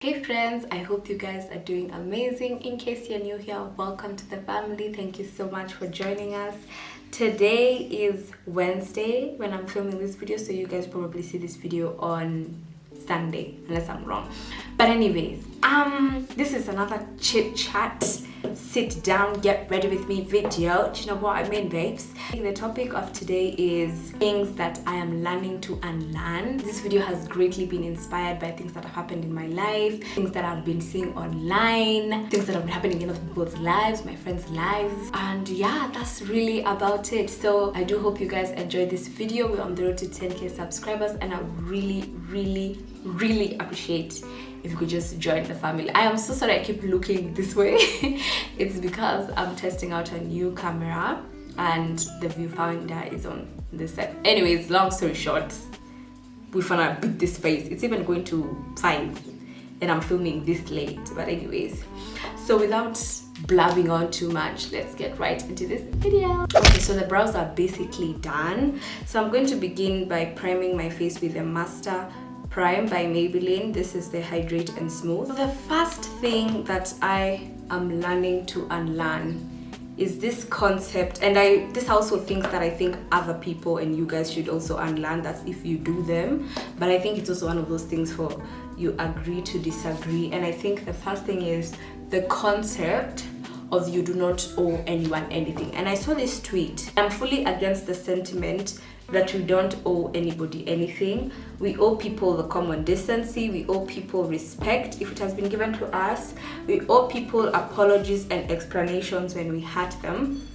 Hey friends, I hope you guys are doing amazing. In case you're new here, welcome to the family. Thank you so much for joining us. Today is Wednesday when I'm filming this video, so you guys probably see this video on Sunday unless I'm wrong. But anyways, this is another chit chat, sit down, get ready with me video. Do you know what I mean, babes? The topic of today is things that I am learning to unlearn. This video has greatly been inspired by things that have happened in my life, things that I've been seeing online, things that have been happening in other people's lives, my friends' lives, and yeah, that's really about it. So I do hope you guys enjoyed this video. We're on the road to 10k subscribers, and I really appreciate if you could just join the family. I am so sorry I keep looking this way. It's because I'm testing out a new camera and the viewfinder is on this side. Anyways, long story short, we wanna beat this face. It's even going to 5 and I'm filming this late. But anyways, so without blabbing on too much, let's get right into this video. Okay, so the brows are basically done. So I'm going to begin by priming my face with the Master Prime by Maybelline. This is the Hydrate and Smooth. The first thing that I am learning to unlearn is this concept, and this also things that I think other people and you guys should also unlearn. That's if you do them, but I think it's also one of those things for you agree to disagree. And I think the first thing is the concept of you do not owe anyone anything. And I saw this tweet. I'm fully against the sentiment that we don't owe anybody anything. We owe people the common decency. We owe people respect if it has been given to us. We owe people apologies and explanations when we hurt them.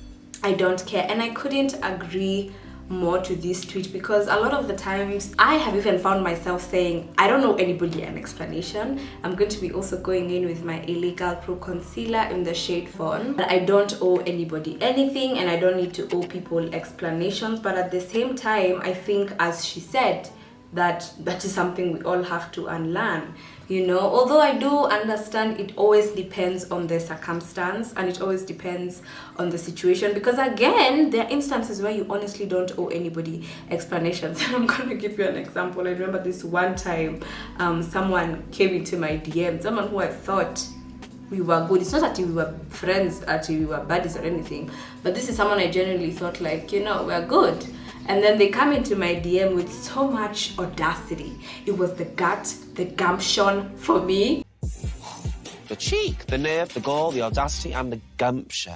I don't care. And I couldn't agree more to this tweet, because a lot of the times I have even found myself saying I don't owe anybody an explanation. I'm going to be also going in with my Illegal Pro Concealer in the shade Fawn. I don't owe anybody anything and I don't need to owe people explanations, but at the same time I think, as she said, that is something we all have to unlearn, you know. Although I do understand it always depends on the circumstance and it always depends on the situation, because again, there are instances where you honestly don't owe anybody explanations. And I'm gonna give you an example. I remember this one time someone came into my DM, someone who I thought we were good. It's not that we were friends, actually we were buddies or anything, but this is someone I genuinely thought, like, you know, we're good. And then they come into my DM with so much audacity. It was the gut, the gumption for me. The cheek, the nerve, the gall, the audacity, and the gumption.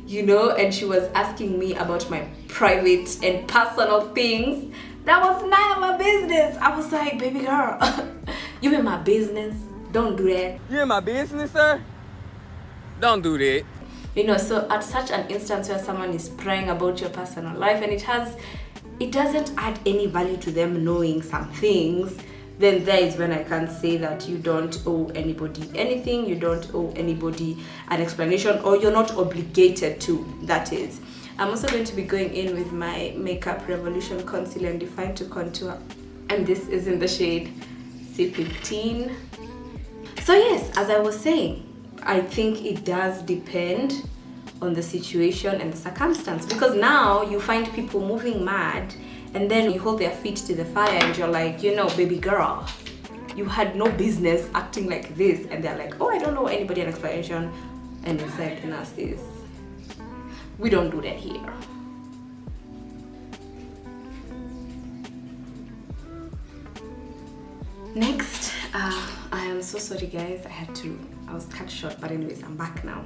You know, and she was asking me about my private and personal things. That was none of my business. I was like, baby girl, you in my business. Don't do that. You in my business, sir? Don't do that. You know, so at such an instance where someone is prying about your personal life and it doesn't add any value to them knowing some things, then there is when I can say that you don't owe anybody anything, you don't owe anybody an explanation, or you're not obligated to, that is. I'm also going to be going in with my Makeup Revolution Concealer and Define to Contour, and this is in the shade C15. So yes, as I was saying, I think it does depend on the situation and the circumstance, because now you find people moving mad and then you hold their feet to the fire and you're like, you know, baby girl, you had no business acting like this. And they're like, oh, I don't know anybody an explanation. And it's like, nah, sis, we don't do that here. Next, I am so sorry guys, I was cut short, but anyways, I'm back now.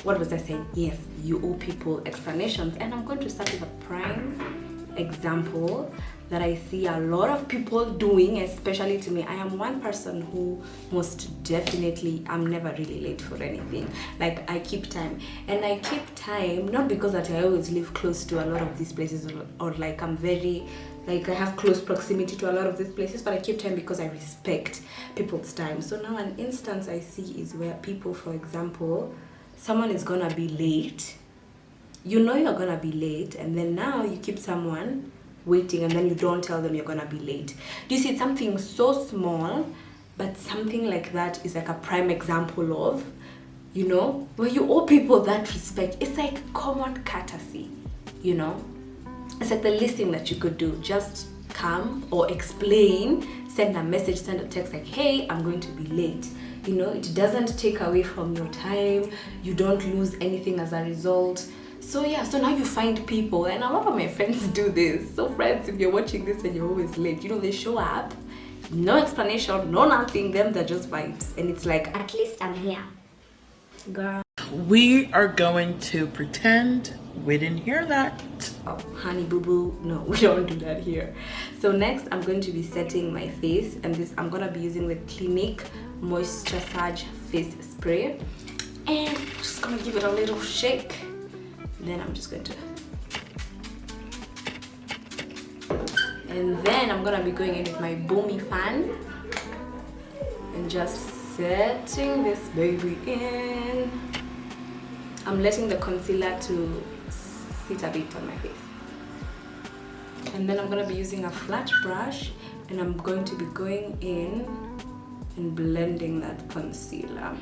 What was I saying? Yes, you owe people explanations, and I'm going to start with a prime example that I see a lot of people doing, especially to me. I am one person who most definitely, I'm never really late for anything. Like, I keep time, and I keep time not because that I always live close to a lot of these places, or like I'm very, like, I have close proximity to a lot of these places, but I keep time because I respect people's time. So now an instance I see is where people, for example, someone is gonna be late. You know you're gonna be late, and then now you keep someone waiting and then you don't tell them you're gonna be late. Do you see, it's something so small, but something like that is like a prime example of, you know, where you owe people that respect. It's like common courtesy, you know. It's like the least thing that you could do. Just come or explain send a message, send a text like, hey, I'm going to be late. You know, it doesn't take away from your time. You don't lose anything as a result. So yeah, so now you find people, and a lot of my friends do this. So friends, if you're watching this and you're always late, you know, they show up, no explanation, no nothing, they're just vibes. And it's like, at least I'm here. Girl. We are going to pretend we didn't hear that. Oh, honey boo boo, no, we don't do that here. So next I'm going to be setting my face, and this I'm gonna be using the Clinique Moisture Surge face spray, and I'm just gonna give it a little shake. Then I'm just going to, and then I'm gonna be going in with my Boomy fan and just setting this baby in. I'm letting the concealer to sit a bit on my face, and then I'm gonna be using a flat brush, and I'm going to be going in and blending that concealer.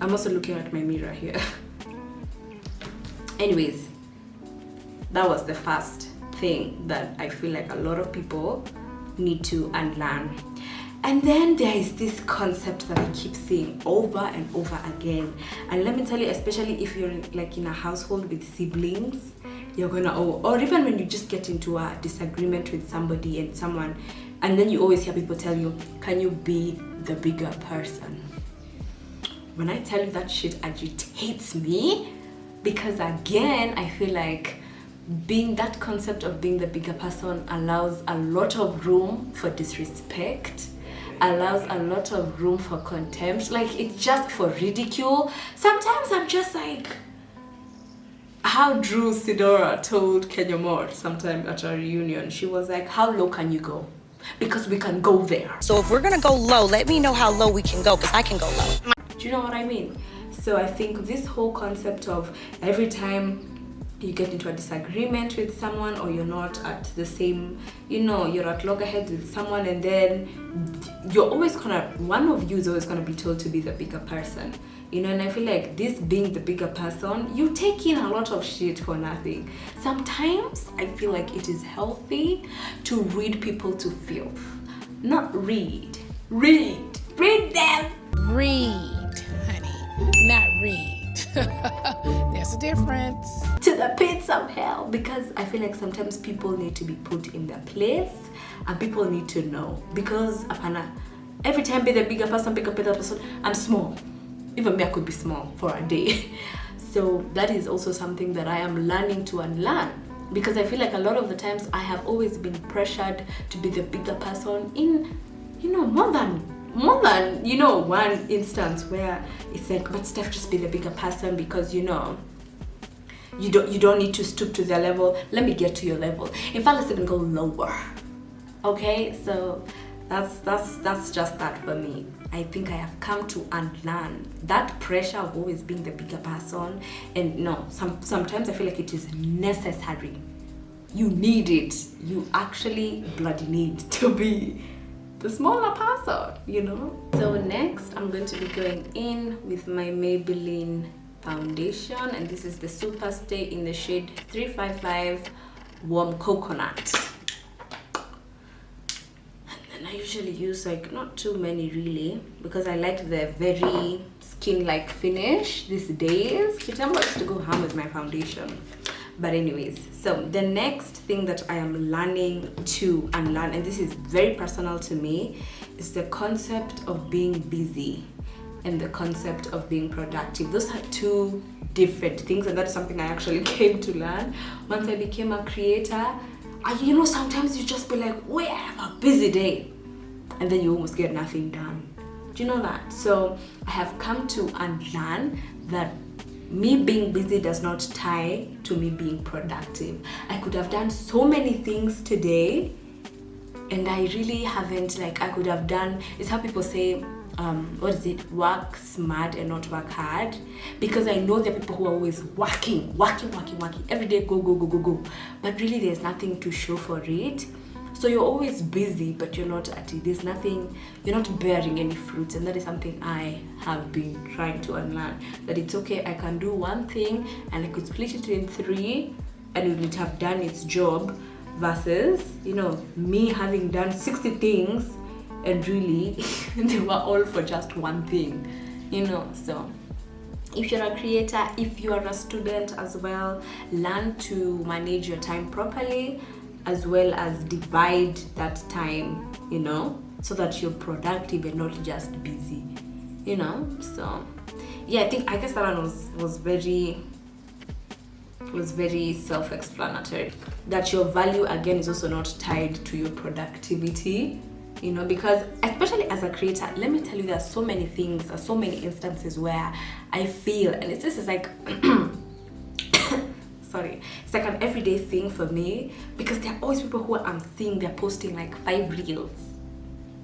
I'm also looking at my mirror here. Anyways, that was the first thing that I feel like a lot of people need to unlearn. And then there is this concept that I keep seeing over and over again. And let me tell you, especially if you're like in a household with siblings, you're gonna, or even when you just get into a disagreement with somebody and someone, and then you always hear people tell you, can you be the bigger person? When I tell you that shit agitates me, because again, I feel like being that concept of being the bigger person allows a lot of room for disrespect, allows a lot of room for contempt, like it's just for ridicule. Sometimes I'm just like, how Drew Sidora told Kenya Moore sometime at a reunion, she was like, how low can you go? Because we can go there. So if we're gonna go low, let me know how low we can go, because I can go low. Do you know what I mean? So I think this whole concept of every time you get into a disagreement with someone, or you're not at the same, you know, you're at loggerheads with someone, and then you're always one of you is always gonna be told to be the bigger person, you know. And I feel like this being the bigger person, you take in a lot of shit for nothing. Sometimes I feel like it is healthy to read people to filth. Not read them. Read, honey, not read. There's a difference. To the pits of hell, because I feel like sometimes people need to be put in their place, and people need to know, because every time be the bigger person, I'm small. Even me, I could be small for a day. So that is also something that I am learning to unlearn, because I feel like a lot of the times I have always been pressured to be the bigger person in, you know, more than you know, one instance where it's like, but Steph, just be the bigger person, because you know, you don't need to stoop to their level. Let me get to your level. In fact, let's even go lower. Okay, so that's just that for me. I think I have come to unlearn that pressure of always being the bigger person. And no, sometimes I feel like it is necessary. You need it. You actually bloody need to be the smaller person, you know. So next I'm going to be going in with my Maybelline foundation, and this is the Super Stay in the shade 355 Warm Coconut. And then I usually use like not too many really, because I like the very skin-like finish these days. Kitambo used to go ham with my foundation. But anyways, so the next thing that I am learning to unlearn, and this is very personal to me, is the concept of being busy and the concept of being productive. Those are two different things, and that's something I actually came to learn once I became a creator. You know, sometimes you just be like, wait, I have a busy day, and then you almost get nothing done. Do you know that? So I have come to unlearn that me being busy does not tie to me being productive. I could have done so many things today, and I really haven't. Like, I could have done, it's how people say, what is it, work smart and not work hard, because I know there are people who are always working every day, go, but really there's nothing to show for it. So you're always busy, but you're not at it. There's nothing, you're not bearing any fruits. And that is something I have been trying to unlearn. That it's okay, I can do one thing and I could split it in three and it would have done its job, versus, you know, me having done 60 things and really they were all for just one thing, you know. So if you're a creator, if you are a student as well, learn to manage your time properly, as well as divide that time, you know, so that you're productive and not just busy, you know. So yeah, I guess that one was very self-explanatory, that your value again is also not tied to your productivity, you know, because especially as a creator, let me tell you, there are so many things, so many instances where I feel, and this is like sorry, it's like an everyday thing for me, because there are always people who I'm seeing, they're posting like 5 reels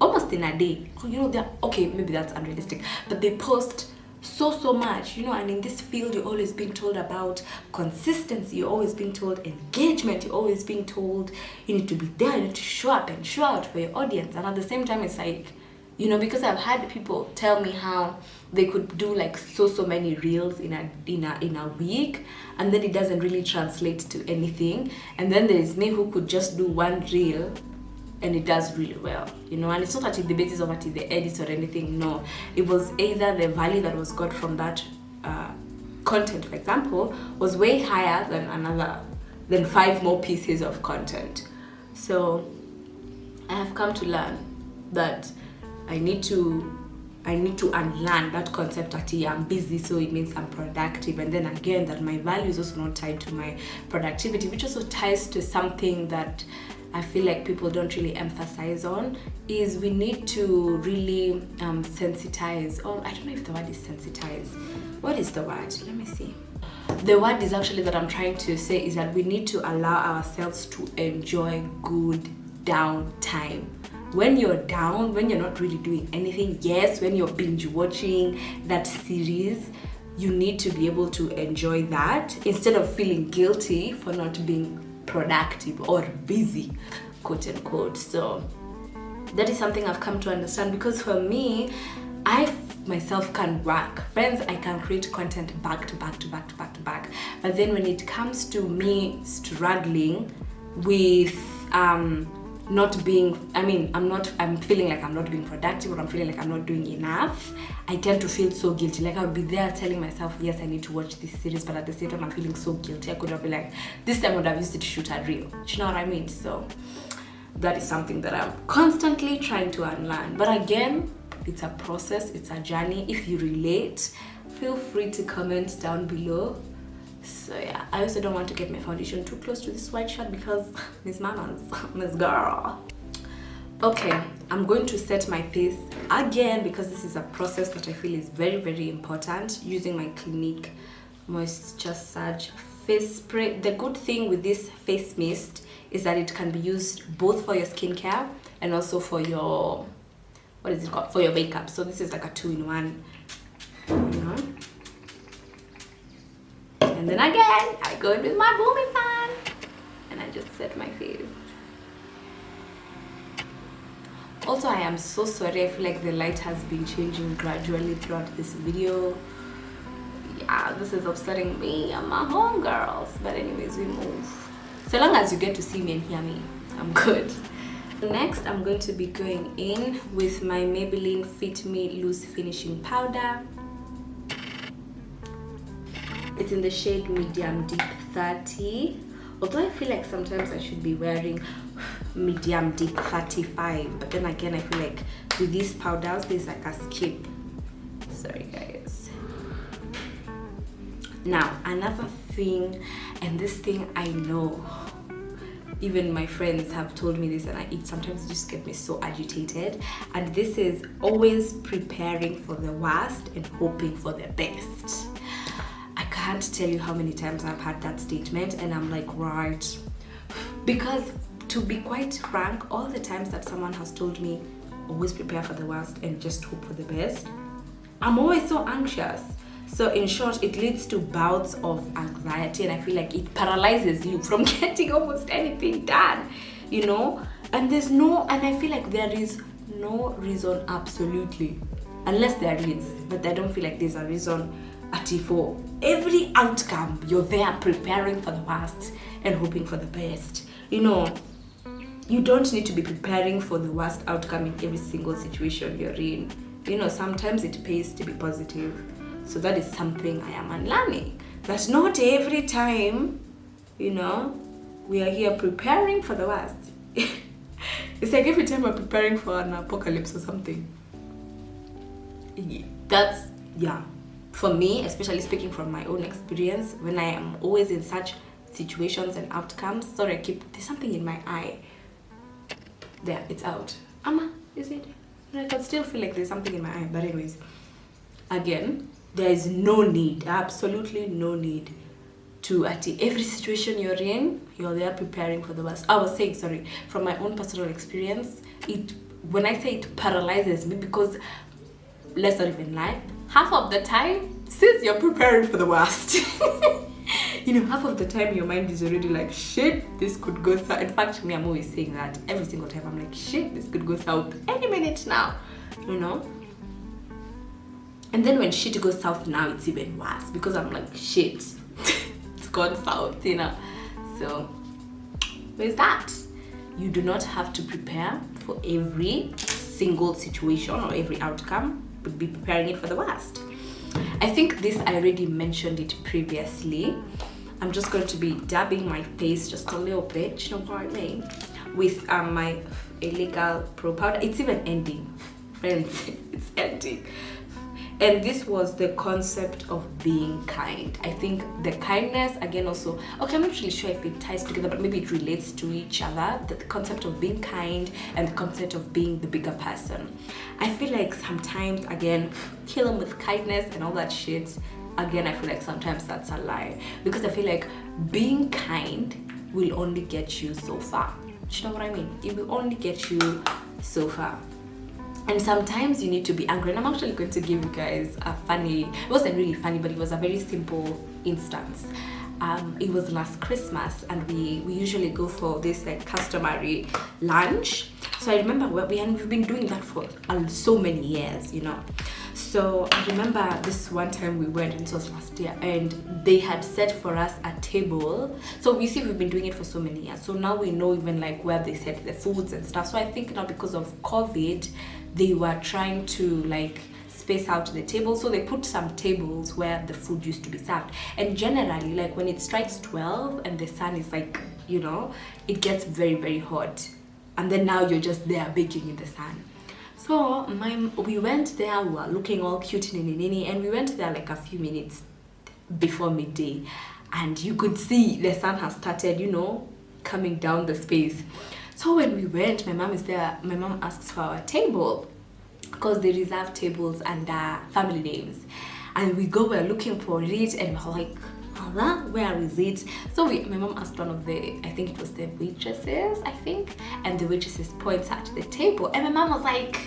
almost in a day, you know. They're okay, maybe that's unrealistic, but they post so much, you know. And in this field, you're always being told about consistency, you're always being told engagement, you're always being told you need to be there, you need to show up and show out for your audience. And at the same time, it's like, you know, because I've had people tell me how they could do like so many reels in a week, and then it doesn't really translate to anything. And then there's me who could just do 1 reel and it does really well, you know. And it's not that the basis of it is the edit or anything, no. It was either the value that was got from that content, for example, was way higher than 5 more pieces of content. So I have come to learn that I need to unlearn that concept that I'm busy, so it means I'm productive. And then again, that my value is also not tied to my productivity, which also ties to something that I feel like people don't really emphasize on, is we need to really sensitize. Oh, I don't know if the word is sensitize. What is the word? Let me see. The word is actually that I'm trying to say is that we need to allow ourselves to enjoy good downtime. When you're down, when you're not really doing anything, yes, when you're binge watching that series, you need to be able to enjoy that instead of feeling guilty for not being productive or busy, quote unquote. So that is something I've come to understand, because for me, I myself can work, friends, I can create content back to back, but then when it comes to me struggling with not being, I'm feeling like I'm not being productive, or I'm feeling like I'm not doing enough, I tend to feel so guilty. Like I'll be there telling myself, yes, I need to watch this series, but at the same time I'm feeling so guilty. I could have been like, this time I would have used it to shoot a reel. Do you know what I mean? So that is something that I'm constantly trying to unlearn. But again, it's a process, it's a journey. If you relate, feel free to comment down below. So yeah, I also don't want to get my foundation too close to this white shirt, because Miss Mama's, Miss Girl. Okay, I'm going to set my face again, because this is a process that I feel is very important, using my Clinique Moisture Surge face spray. The good thing with this face mist is that it can be used both for your skincare and also for your, what is it called, for your makeup. So this is like a 2-in-1, you know. And then again, I go in with my booming fan and I just set my face. Also, I am so sorry, I feel like the light has been changing gradually throughout this video. Yeah, this is upsetting me and my homegirls. But anyways, we move. So long as you get to see me and hear me, I'm good. Next, I'm going to be going in with my Maybelline Fit Me Loose Finishing Powder. It's in the shade Medium Deep 30. Although I feel like sometimes I should be wearing Medium Deep 35. But then again, I feel like with these powders, there's like a skip. Sorry, guys. Now, another thing, and this thing I know, even my friends have told me this, and it sometimes just gets me so agitated. And this is always preparing for the worst and hoping for the best. I can't tell you how many times I've had that statement, and I'm like, right. Because to be quite frank, all the times that someone has told me, always prepare for the worst and just hope for the best, I'm always so anxious. So in short, it leads to bouts of anxiety, and I feel like it paralyzes you from getting almost anything done, you know. And I feel like there is no reason, absolutely, unless there is, but I don't feel like there's a reason for every outcome. You're there preparing for the worst and hoping for the best, you know. you don't need to be preparing for the worst outcome in every single situation you're in. You know, sometimes it pays to be positive. So that is something I am unlearning. That's not every time, you know, we are here preparing for the worst. It's like every time we're preparing for an apocalypse or something. That's, yeah. For me, especially speaking from my own experience, when I am always in such situations and outcomes, sorry, there's something in my eye. There, it's out. Amma, is it? I can still feel like there's something in my eye. But anyways, again, there is no need, absolutely no need to, at every situation you're in, you're there preparing for the worst. I was saying, sorry, from my own personal experience, when I say it paralyzes me, because let's not even lie, half of the time, since you're preparing for the worst, you know, half of the time your mind is already like, shit, this could go south. In fact, me, I'm always saying that every single time. I'm like, shit, this could go south any minute now, you know. And then when shit goes south now, it's even worse, because I'm like, shit, it's gone south, you know. So there's that. You do not have to prepare for every single situation or every outcome, but be preparing it for the worst. I think this, I already mentioned it previously. I'm just going to be dabbing my face just a little bit, you know what I mean, with my illegal pro powder. It's even ending, friends. It's ending. And this was the concept of being kind. I think the kindness, again, also, okay, I'm not really sure if it ties together, but maybe it relates to each other. The concept of being kind and the concept of being the bigger person. I feel like sometimes, again, kill them with kindness and all that shit. Again, I feel like sometimes that's a lie. Because I feel like being kind will only get you so far. Do you know what I mean? It will only get you so far. And sometimes you need to be angry. And I'm actually going to give you guys a funny, it wasn't really funny, but it was a very simple instance. It was last Christmas, and we usually go for this like customary lunch. So I remember we've been doing that for so many years, you know. So I remember this one time we went, and it was last year, and they had set for us a table. So we see we've been doing it for so many years. So now we know even like where they set the foods and stuff. So I think now because of COVID, they were trying to like space out the table, so they put some tables where the food used to be served. And generally, like when it strikes 12 and the sun is like, you know, it gets very, very hot, and then now you're just there baking in the sun. So we went there, we were looking all cute and we went there like a few minutes before midday, and you could see the sun has started, you know, coming down the space. So when we went, my mom is there, my mom asks for our table, because they reserve tables under family names. And we go, we're looking for it, and we're like, where is it? So my mom asked one of the, I think it was the waitresses, I think, and the waitresses points at the table, and my mom was like,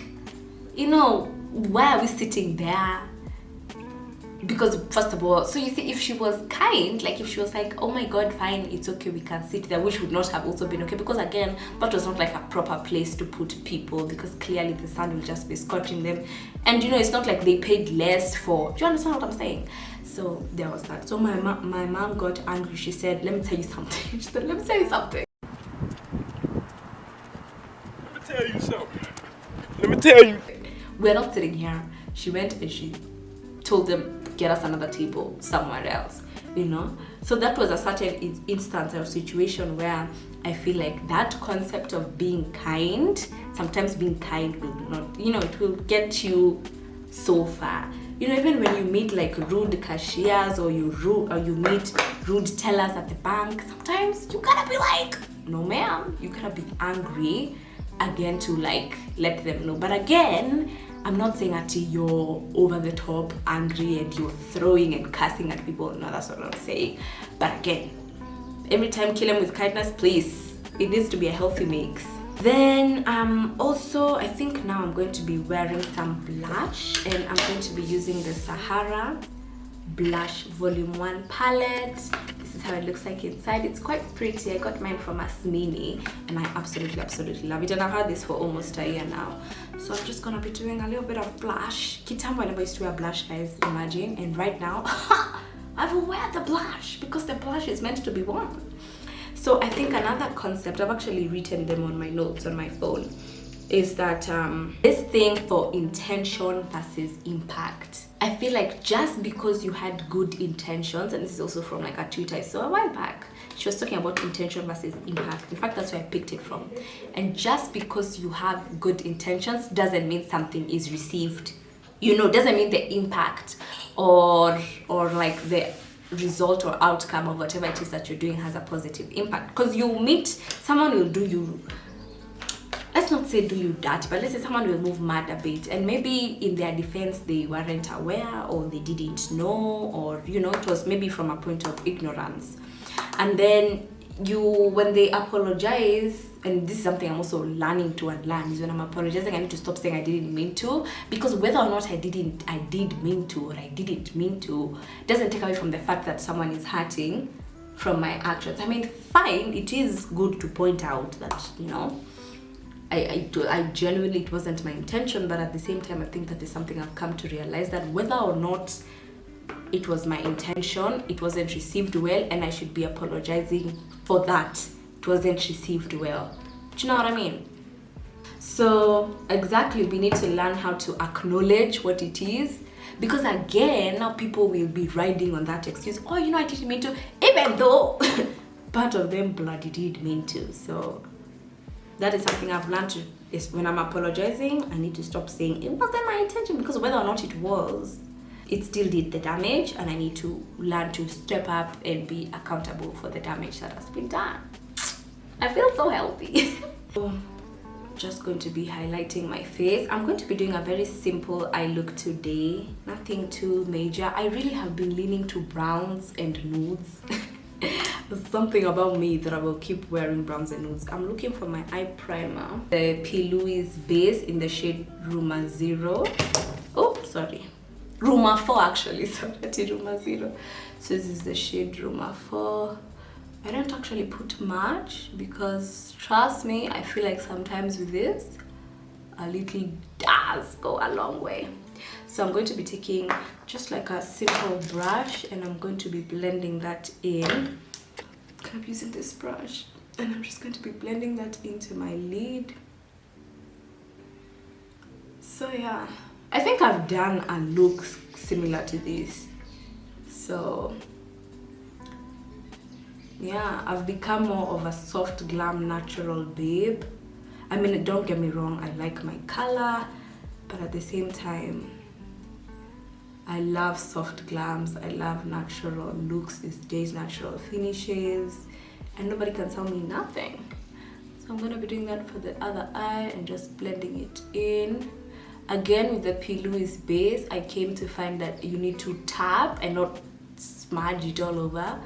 you know, why are we sitting there? Because first of all, so you see, if she was kind, like if she was like, oh my god, fine, it's okay, we can sit there, which would not have also been okay, because again, that was not like a proper place to put people, because clearly the sun will just be scorching them, and you know, it's not like they paid less for, do you understand what I'm saying? So there was that. So my mom got angry. She said, let me tell you something. She said, let me tell you something. Let me tell you something. Let me tell you. We're not sitting here. She went and she told them, get us another table somewhere else, you know. So that was a certain instance or situation where I feel like that concept of being kind, sometimes being kind will not, you know, it will get you so far. You know, even when you meet like rude cashiers, or you meet rude tellers at the bank, sometimes you gotta be like, no ma'am, you gotta be angry again to like let them know. But again, I'm not saying that you're over the top angry and you're throwing and cussing at people. No, that's not what I'm saying. But again, every time kill them with kindness, please. It needs to be a healthy mix. Then also, I think now I'm going to be wearing some blush, and I'm going to be using the Sahara Blush Volume 1 palette. This is how it looks like inside. It's quite pretty. I got mine from Asmini, and I absolutely love it. And I've had this for almost a year now. So I'm just gonna be doing a little bit of blush. Kitambo, I never used to wear blush, guys, imagine. And right now, I will wear the blush, because the blush is meant to be worn. So I think another concept, I've actually written them on my notes on my phone, is that this thing for intention versus impact. I feel like just because you had good intentions, and this is also from like a tweet I saw a while back, she was talking about intention versus impact. In fact, that's where I picked it from. And just because you have good intentions doesn't mean something is received. You know, doesn't mean the impact or like the result or outcome of whatever it is that you're doing has a positive impact. Because you meet someone will do you, let's not say do you that, but let's say someone will move mad a bit, and maybe in their defense they weren't aware, or they didn't know, or you know, it was maybe from a point of ignorance. And then when they apologize, and this is something I'm also learning to unlearn, is when I'm apologizing I need to stop saying I didn't mean to, because whether or not I did mean to or I didn't mean to doesn't take away from the fact that someone is hurting from my actions. I mean, fine, it is good to point out that, you know, I genuinely, it wasn't my intention, but at the same time I think that is something I've come to realize, that whether or not it was my intention, it wasn't received well, and I should be apologizing for that. It wasn't received well. Do you know what I mean? So exactly, we need to learn how to acknowledge what it is, because again, now people will be riding on that excuse, oh, you know, I didn't mean to, even though part of them bloody did mean to. So that is something I've learned to, is when I'm apologizing, I need to stop saying it wasn't my intention, because whether or not it was, it still did the damage, and I need to learn to step up and be accountable for the damage that has been done. I feel so healthy. So, just going to be highlighting my face. I'm going to be doing a very simple eye look today, nothing too major. I really have been leaning to browns and nudes. There's something about me that I will keep wearing browns and nudes. I'm looking for my eye primer, the P. Louise base in the shade Ruma 0. Oh, sorry. Ruma 4 actually, sorry, Ruma 0. So this is the shade Ruma 4. I don't actually put much, because trust me, I feel like sometimes with this, a little does go a long way. So I'm going to be taking just like a simple brush, and I'm going to be blending that in. I'm using this brush, and I'm just going to be blending that into my lid. So yeah, I think I've done a look similar to this. So yeah, I've become more of a soft glam natural babe. I mean, don't get me wrong, I like my color, but at the same time, I love soft glams. I love natural looks these days, natural finishes, and nobody can tell me nothing. So I'm gonna be doing that for the other eye and just blending it in. Again, with the P. Louise base, I came to find that you need to tap and not smudge it all over.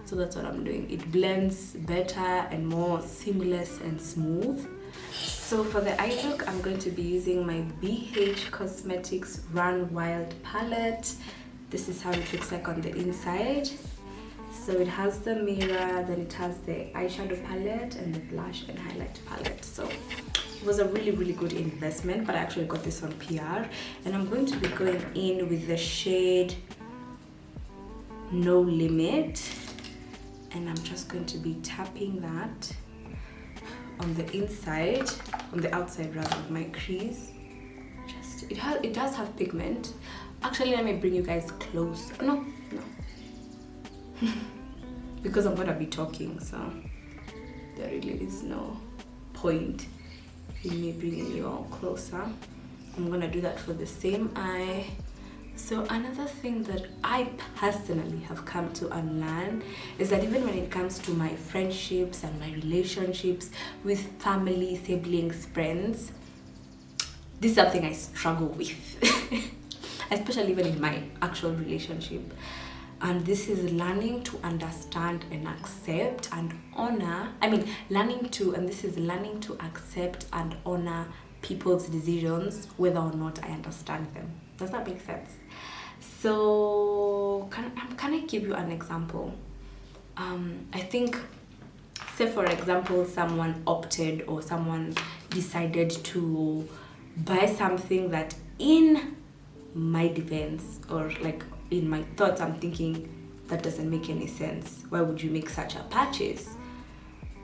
So that's what I'm doing. It blends better and more seamless and smooth. So for the eye look, I'm going to be using my BH Cosmetics Run Wild palette. This is how it looks like on the inside. So it has the mirror, then it has the eyeshadow palette and the blush and highlight palette. So it was a really good investment, but I actually got this on PR. And I'm going to be going in with the shade No Limit, and I'm just going to be tapping that on the inside, on the outside rather, of my crease. Just it does have pigment. Actually, let me bring you guys close. No because I'm gonna be talking, so there really is no point in me bringing you all closer. I'm gonna do that for the same eye. So another thing that I personally have come to unlearn is that even when it comes to my friendships and my relationships with family, siblings, friends, this is something I struggle with, especially even in my actual relationship. And this is learning to understand and accept and honor. Learning to accept and honor people's decisions, whether or not I understand them. Does that make sense? So can I give you an example? I think, say for example, someone opted or someone decided to buy something that, in my defense or like in my thoughts, I'm thinking that doesn't make any sense. Why would you make such a purchase?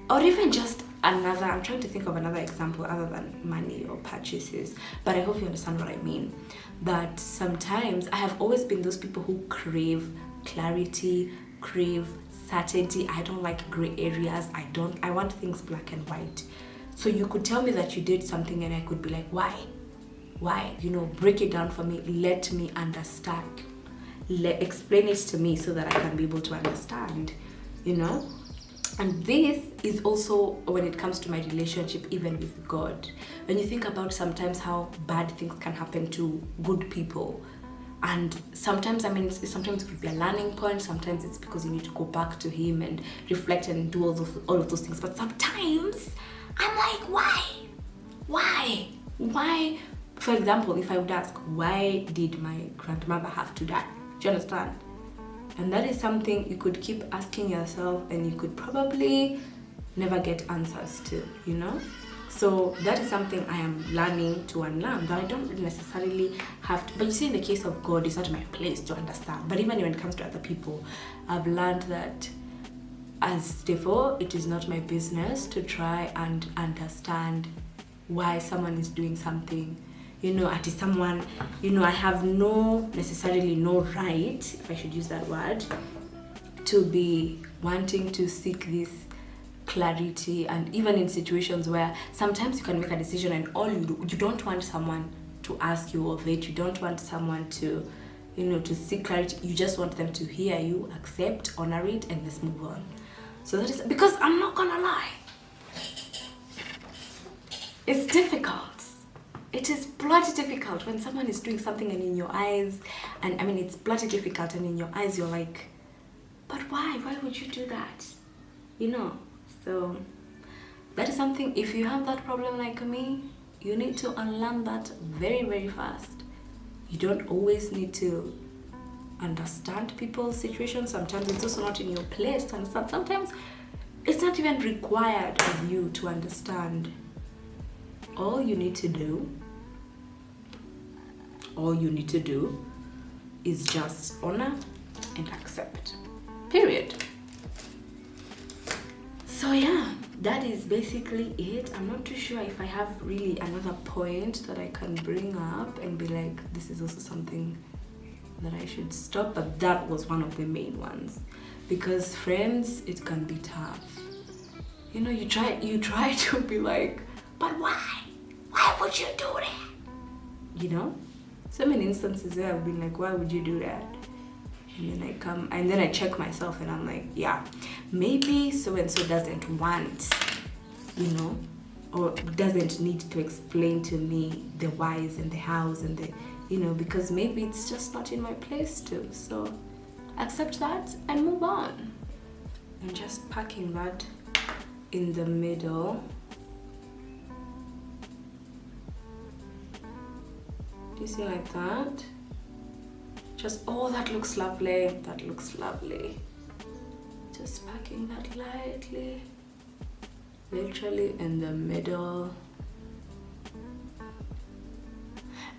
or even just another, I'm trying to think of another example other than money or purchases, but I hope you understand what I mean. That sometimes I have always been those people who crave clarity, crave certainty. I don't like gray areas. I want things black and white. So you could tell me that you did something and I could be like, why? You know, break it down for me, let me understand. Explain it to me so that I can be able to understand, you know. And this is also when it comes to my relationship, even with God. When you think about sometimes how bad things can happen to good people, and sometimes, I mean, sometimes it could be a learning point, sometimes it's because you need to go back to Him and reflect and do all of those things. But sometimes I'm like, why? For example, if I would ask, why did my grandmother have to die? Do you understand? And that is something you could keep asking yourself and you could probably never get answers to, you know? So that is something I am learning to unlearn, that I don't necessarily have to. But you see, in the case of God, it's not my place to understand. But even when it comes to other people, I've learned that as before, it is not my business to try and understand why someone is doing something. You know, at someone, you know, I have necessarily no right, if I should use that word, to be wanting to seek this clarity. And even in situations where sometimes you can make a decision and all you don't want someone to ask you of it, you don't want someone to, you know, to seek clarity, you just want them to hear you, accept, honor it, and let's move on. So that is, because I'm not gonna lie, it's difficult. It is bloody difficult when someone is doing something and in your eyes, and I mean, it's bloody difficult, and in your eyes you're like, but why would you do that, you know? So that is something, if you have that problem like me, you need to unlearn that very, very fast. You don't always need to understand people's situations. Sometimes it's also not in your place to understand. Sometimes it's not even required of you to understand. All you need to do is just honor and accept. Period. So yeah, that is basically it. I'm not too sure if I have really another point that I can bring up and be like, this is also something that I should stop, but that was one of the main ones. Because friends, it can be tough. You know, you try to be like, but why? Why would you do that? You know? So many instances where I've been like, why would you do that? And then I check myself and I'm like, yeah, maybe so-and-so doesn't want, you know, or doesn't need to explain to me the whys and the hows and the, you know, because maybe it's just not in my place to. So accept that and move on. And just packing that in the middle. Do you see like that? Just, oh, that looks lovely. That looks lovely. Just packing that lightly, literally in the middle.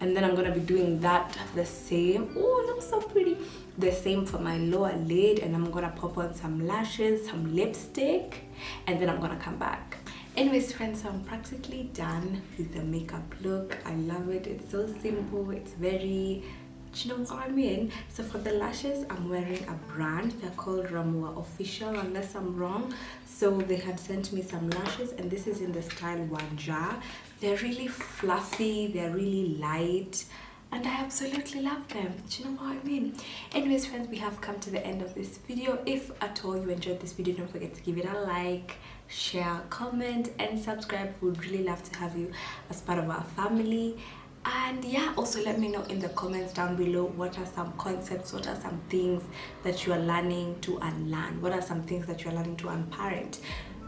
And then I'm gonna be doing that the same. Oh, it looks so pretty. The same for my lower lid, and I'm gonna pop on some lashes, some lipstick, and then I'm gonna come back. Anyways, friends, I'm practically done with the makeup look. I love it. It's so simple. It's very, do you know what I mean? So for the lashes, I'm wearing a brand. They're called Ramua Official, unless I'm wrong. So they had sent me some lashes, and this is in the style Wanja. They're really fluffy. They're really light. And I absolutely love them. Do you know what I mean? Anyways, friends, we have come to the end of this video. If at all you enjoyed this video, don't forget to give it a like, share, comment, and subscribe. We would really love to have you as part of our family. And yeah, also let me know in the comments down below, what are some concepts, what are some things that you are learning to unlearn, what are some things that you are learning to unparent,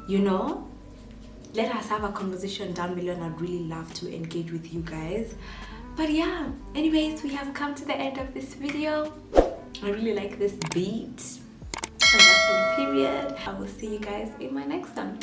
you know? Let us have a conversation down below, and I'd really love to engage with you guys. But yeah, anyways, we have come to the end of this video. I really like this beat, and that's the period. I will see you guys in my next one.